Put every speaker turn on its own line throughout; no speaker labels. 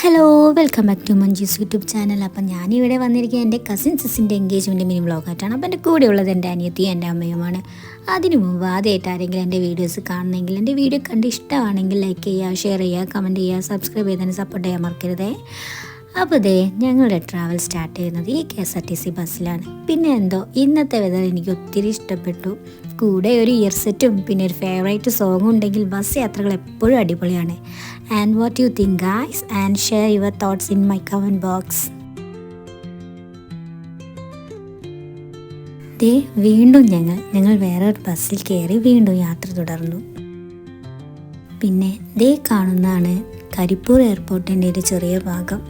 Hello, welcome back to Manju's YouTube channel. അപ്പം ഞാനിവിടെ വന്നിരിക്കുക എൻ്റെ കസിൻ സിസിൻ്റെ എൻഗേജ്മെൻറ്റ് മിനി വ്ളോഗായിട്ടാണ്. അപ്പം എൻ്റെ കൂടെയുള്ളത് എൻ്റെ അനിയത്തിയും എൻ്റെ അമ്മയുമാണ്. അതിനു മുമ്പ് ആദ്യമായിട്ട് ആരെങ്കിലും എൻ്റെ വീഡിയോസ് കാണണമെങ്കിൽ എൻ്റെ വീഡിയോ കണ്ട് ഇഷ്ടമാണെങ്കിൽ ലൈക്ക് ചെയ്യുക, ഷെയർ ചെയ്യുക, കമൻറ്റ് ചെയ്യുക, സബ്സ്ക്രൈബ് ചെയ്തതിന് സപ്പോർട്ട് ചെയ്യാൻ മറക്കരുതേ. അപ്പോൾ ഞങ്ങളുടെ ട്രാവൽ സ്റ്റാർട്ട് ചെയ്യുന്നത് ഈ KSRTC ബസ്സിലാണ്. പിന്നെ എന്തോ ഇന്നത്തെ വെതർ എനിക്ക് ഒത്തിരി ഇഷ്ടപ്പെട്ടു. കൂടെ ഒരു ഇയർ സെറ്റും പിന്നെ ഒരു ഫേവറേറ്റ് സോങ്ങും ഉണ്ടെങ്കിൽ ബസ് യാത്രകൾ എപ്പോഴും അടിപൊളിയാണ്. And what you think guys, and share your thoughts in my comment box. വീണ്ടും ഞങ്ങൾ വേറൊരു ബസ്സിൽ കയറി വീണ്ടും യാത്ര തുടർന്നു. പിന്നെ കാണുന്നതാണ് കരിപ്പൂർ എയർപോർട്ടിൻ്റെ ഒരു ചെറിയ ഭാഗം.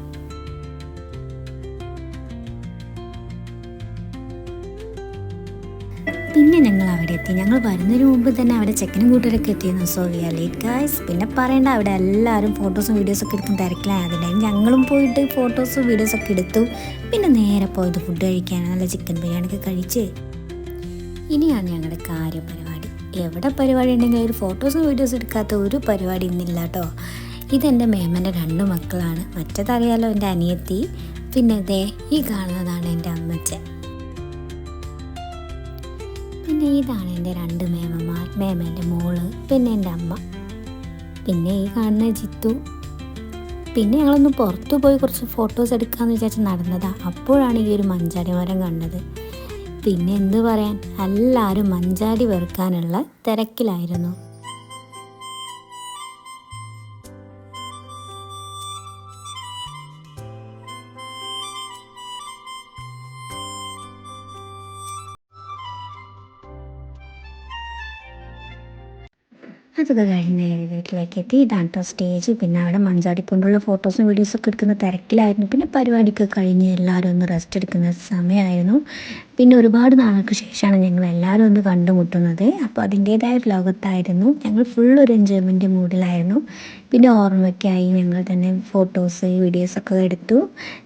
പിന്നെ ഞങ്ങൾ അവിടെ എത്തി. ഞങ്ങൾ വരുന്നതിന് മുമ്പ് തന്നെ അവിടെ ചെക്കനും കൂട്ടരൊക്കെ എത്തിയിരുന്നു. So we R late guys. പിന്നെ പറയേണ്ട, അവിടെ എല്ലാവരും ഫോട്ടോസും വീഡിയോസൊക്കെ എടുക്കുന്ന തിരക്കിലായതുണ്ടായി. ഞങ്ങളും പോയിട്ട് ഫോട്ടോസും വീഡിയോസൊക്കെ എടുത്തു. പിന്നെ നേരെ പോയത് ഫുഡ് കഴിക്കാനാണ്. നല്ല ചിക്കൻ ബിരിയാണിയൊക്കെ കഴിച്ച് ഇനിയാണ് ഞങ്ങളുടെ കാര്യപരിപാടി. എവിടെ പരിപാടി ഉണ്ടെങ്കിൽ ഒരു ഫോട്ടോസും വീഡിയോസും എടുക്കാത്ത ഒരു പരിപാടി ഇന്നില്ല കേട്ടോ. ഇതെൻ്റെ മേമൻ്റെ 2 മക്കളാണ്. മറ്റേതറിയാലോ, എൻ്റെ അനിയത്തി. പിന്നെ ഈ കാണുന്നതാണ് എൻ്റെ അമ്മച്ചൻ. പിന്നെ ഇതാണ് എൻ്റെ 2 മേമന്മാർ, മേമേൻ്റെ മോള്, പിന്നെ എൻ്റെ അമ്മ. പിന്നെ ഈ കാണുന്ന ജിത്തു. പിന്നെ ഞങ്ങളൊന്ന് പുറത്തു പോയി കുറച്ച് ഫോട്ടോസ് എടുക്കാമെന്ന് വിചാരിച്ച് നടന്നതാണ്. അപ്പോഴാണ് ഈ ഒരു മഞ്ചാടി മരം കണ്ടത്. പിന്നെ എന്ത് പറയാൻ, എല്ലാവരും മഞ്ചാടി വെറുക്കാനുള്ള തിരക്കിലായിരുന്നു. അതൊക്കെ കഴിഞ്ഞ് വീട്ടിലേക്ക് എത്തി. ഇതാണ് കേട്ടോ സ്റ്റേജ്. പിന്നെ അവിടെ മഞ്ചാടിക്കൊണ്ടുള്ള ഫോട്ടോസും വീഡിയോസൊക്കെ എടുക്കുന്ന തിരക്കിലായിരുന്നു. പിന്നെ പരിപാടിയൊക്കെ കഴിഞ്ഞ് എല്ലാവരും ഒന്ന് റെസ്റ്റ് എടുക്കുന്ന സമയമായിരുന്നു. പിന്നെ ഒരുപാട് നാൾക്ക് ശേഷമാണ് ഞങ്ങൾ എല്ലാവരും ഒന്ന് കണ്ടുമുട്ടുന്നത്. അപ്പോൾ അതിൻ്റേതായ ലോകത്തായിരുന്നു. ഞങ്ങൾ ഫുള്ളൊരു എൻജോയ്മെൻറ്റ് മൂഡിലായിരുന്നു. പിന്നെ ഓർമ്മയ്ക്കായി ഞങ്ങൾ തന്നെ ഫോട്ടോസ് വീഡിയോസൊക്കെ എടുത്തു.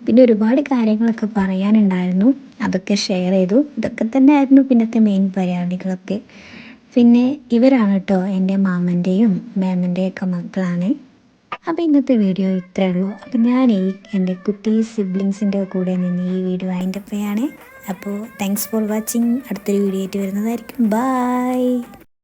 പിന്നെ ഒരുപാട് കാര്യങ്ങളൊക്കെ പറയാനുണ്ടായിരുന്നു, അതൊക്കെ ഷെയർ ചെയ്തു. ഇതൊക്കെ തന്നെ ആയിരുന്നു പിന്നത്തെ മെയിൻ പരിപാടികളൊക്കെ. പിന്നെ ഇവരാണ് കേട്ടോ എൻ്റെ മാമൻ്റെയും മേമൻ്റെയൊക്കെ മക്കളാണ്. അപ്പോൾ ഇന്നത്തെ വീഡിയോ ഇത്രയേ ഉള്ളൂ. അപ്പോൾ ഞാൻ എൻ്റെ കുട്ടി സിബ്ലിങ്സിൻ്റെ കൂടെ നിന്ന് ഈ വീഡിയോ അതിൻ്റെ ആണ്. അപ്പോൾ താങ്ക്സ് ഫോർ വാച്ചിങ്. അടുത്തൊരു വീഡിയോ ആയിട്ട് വരുന്നതായിരിക്കും. ബൈ.